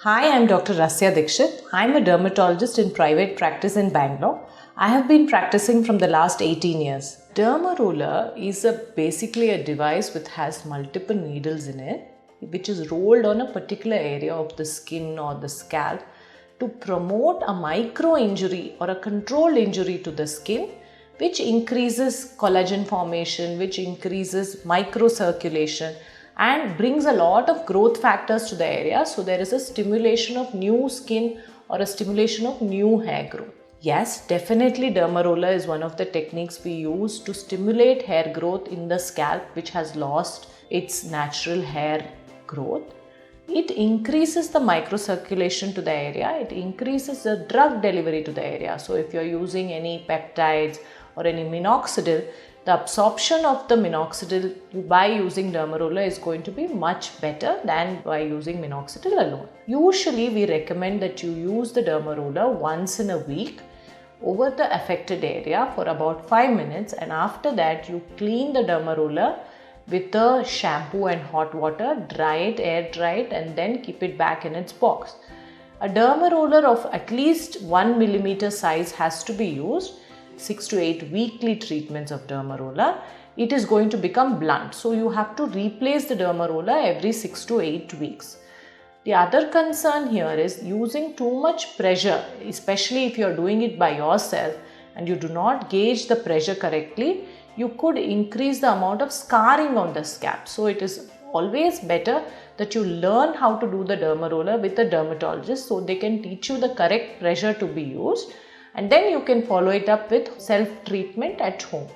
Hi, I'm Dr.Rasya Dixit. I'm a dermatologist in private practice in Bangalore. I have been practicing from the last 18 years. Dermaroller is basically a device which has multiple needles in it, which is rolled on a particular area of the skin or the scalp to promote a micro injury or a controlled injury to the skin, which increases collagen formation, which increases microcirculation and brings a lot of growth factors to the area. So there is a stimulation of new skin or a stimulation of new hair growth. Yes, definitely Dermaroller is one of the techniques we use to stimulate hair growth in the scalp which has lost its natural hair growth. It increases the microcirculation to the area, it increases the drug delivery to the area. So if you're using any peptides or any minoxidil, the absorption of the minoxidil by using Dermaroller is going to be much better than by using minoxidil alone. Usually we recommend that you use the Dermaroller once in a week over the affected area for about 5 minutes, and after that you clean the Dermaroller with a shampoo and hot water, dry it, air dry it, and then keep it back in its box. A Dermaroller of at least 1 millimeter size has to be used. 6 to 8 weekly treatments of Dermaroller. It is going to become blunt, so you have to replace the Dermaroller every 6 to 8 weeks. The other concern here is using too much pressure, especially if you are doing it by yourself and you do not gauge the pressure correctly, you could increase the amount of scarring on the scalp. So it is always better that you learn how to do the Dermaroller with a dermatologist so they can teach you the correct pressure to be used, and then you can follow it up with self-treatment at home.